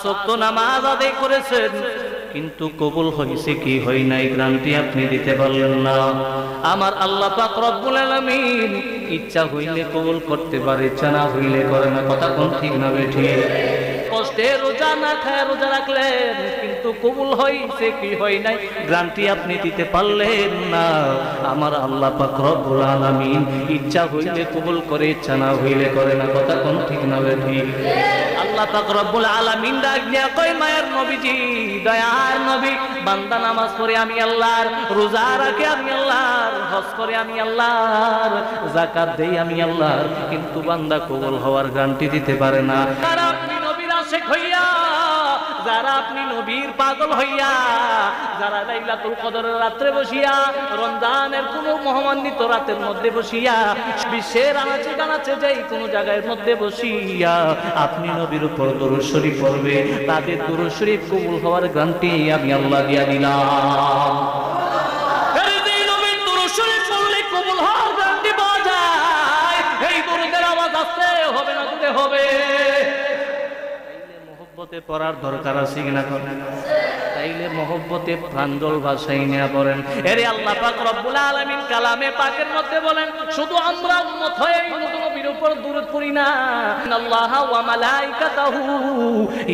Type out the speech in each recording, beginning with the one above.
ওয়াক্ত নামাজ আদায় করেছেন, কিন্তু কবুল হয়েছে কি হয় নাই গ্যারান্টি আপনি দিতে পারলেন না। আমার আল্লাহ পাক রব্বুল আলামিন ইচ্ছা হইলে কবুল করতে পারে, ইচ্ছা না হইলে করে না। কথা কোন ঠিক না বেঠিক? কষ্টে রোজা না খায় রোজা রাখলেন, কিন্তু কবুল হইছে কি হয় নাই গ্যারান্টি আপনি দিতে পারলেন না। আমার আল্লাহ পাক রব্বুল আলামিন ইচ্ছা হইলে কবুল করে, ইচ্ছা না হইলে করে না। কথা কোন ঠিক না বেঠিক? আল্লাহ পাক রব্বুল আলামিন ডাক দিয়া কয়, মায়ের নবীজি, দয়ার নবী, বান্দা নামাজ পড়ে আমি আল্লাহর, রোজা রাখে আমি আল্লাহর, হজ করে আমি আল্লাহর, যাকাত দেই আমি আল্লাহর, কিন্তু বান্দা কবুল হওয়ার গ্যারান্টি দিতে পারে না। যারা আপনি নবীর আশিক হইয়া, যারা আপনি নবীর পাগল হইয়া, যারা লাইলাতুল কদরের রাত্রে বসিয়া, রমজানের কোন মহামান্বিত রাতের মধ্যে বসিয়া, বিশ্বের আনাচে কানাচে যাই কোন জায়গার মধ্যে বসিয়া আপনি নবীর উপর দরুদ শরীফ পড়বে, তাদের দরুদ শরীফ কবুল হওয়ার গ্যারান্টি আমি আল্লাহ দিয়া দিলাম। এই নবীর দরুদ শরীফ পড়লে কবুল হওয়ার গ্যারান্টি পাওয়া যায়। এই দরুদের আওয়াজ আসতে হবে না দিতে হবে। মহব্বতে পড়ার দরকার আছে কিনা? তাইলে মহব্বতে প্রাঞ্জল ভাষায় নিয়ে পড়েন। এরে আল্লাহ পাক রব্বুল আলামিন কালামে পাকের মধ্যে বলেন, শুধু আমরা উম্মত হয়ে নবীর উপর দরুদ পড়ি না, আল্লাহ ওয়া মালাইকাতাহু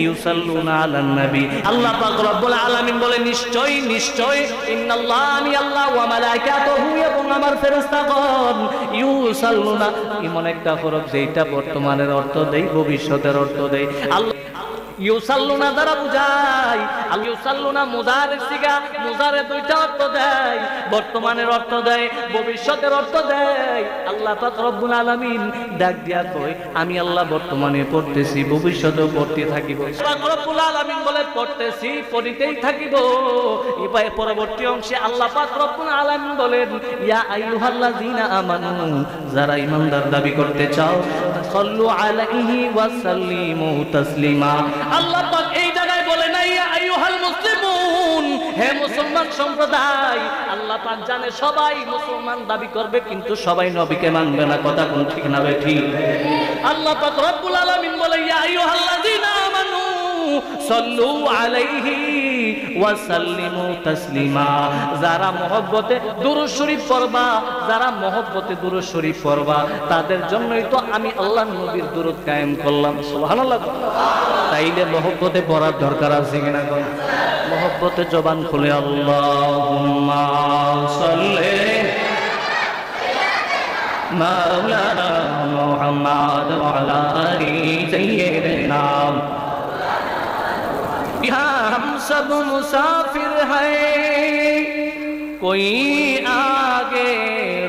ইউসাল্লুনা আলান নবী। আল্লাহ পাক রব্বুল আলামিন বলেন, নিশ্চয় নিশ্চয়, ইন্নাল্লাহ, আমি আল্লাহ, ওয়া মালাইকাতাহু, এবং আমার ফেরেশতাগণ, ইউসাল্লুনা, এমন একটা হরফ যেটা বর্তমানের অর্থ দেয়, ভবিষ্যতের অর্থ দেয়। আল্লাহ ইউসাল্লুনা দ্বারা বুঝায়, ইউসাল্লুনা মুজারের সিগা, মুজারে দুইটা অর্থ দেয়, বর্তমানের অর্থ দেয়, ভবিষ্যতের অর্থ দেয়। আল্লাহ পাক রব্বুল আলামিন ডাক দিয়া কয়, আমি আল্লাহ বর্তমানে পড়তেছি, ভবিষ্যতেও পড়তে থাকিব। পাক রব্বুল আলামিন বলে, পড়তেছি, পড়িতেই থাকিব। এবারে পরবর্তী অংশে আল্লাহ পাক রব্বুল আলামিন বলেন, ইয়া আইয়ুহাল্লাযীনা আমানু, যারা ঈমানদার দাবি করতে চাও, সাল্লু আলাইহি ওয়া সাল্লিমু তাসলিমা। আল্লাহ পাক এই জায়গায় বলে নাই ইয়া আইয়ুহাল মুসলিমুন, হে মুসলমান সম্প্রদায়। আল্লাহ পাক জানে সবাই মুসলমান দাবি করবে, কিন্তু সবাই নবীকে মানবে না। কথা কোন ঠিক না বেঠিক? আল্লাহ পাক রব্বুল আলামিন বলে, ইয়া আইয়ুহাল্লাযীনা আমানু সাল্লু আলাইহি ওয়া সাল্লিমু তাসলিমা। যারা মহব্বতে দুরূদ শরীফ পড়বা, যারা মহব্বতে দুরূদ শরীফ পড়বা, তাদের জন্যই তো আমি আল্লাহর নবীর দুরূদ কায়েম করলাম। সুবহানাল্লাহ। তাইলে মহব্বতে পড়ার দরকার আছে কিনা? মহব্বতে জবান খুলে আল্লাহুম্মা সাল্লি মাওলানা মুহাম্মদ ওয়া আলা আলি সাইয়্যিদিনা। यहाँ हम सब मुसाफिर हैं, कोई आगे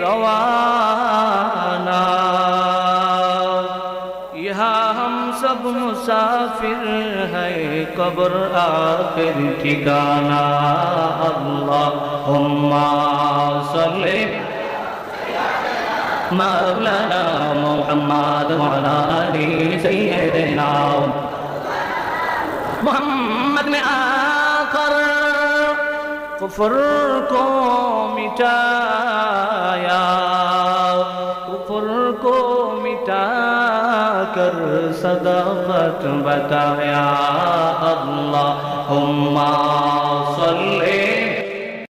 रवाना, यहाँ हम सब मुसाफिर हैं, कब्र आखिर ठिकाना। अल्लाहुम्मा सल्ली मौलाना मुहम्मद व अला आलि सय्यिदिना। मोहम्मद में आकर कुफर को मिटाया, कुफर को मिटा कर सदाकत बताया। अल्लाहुम्मा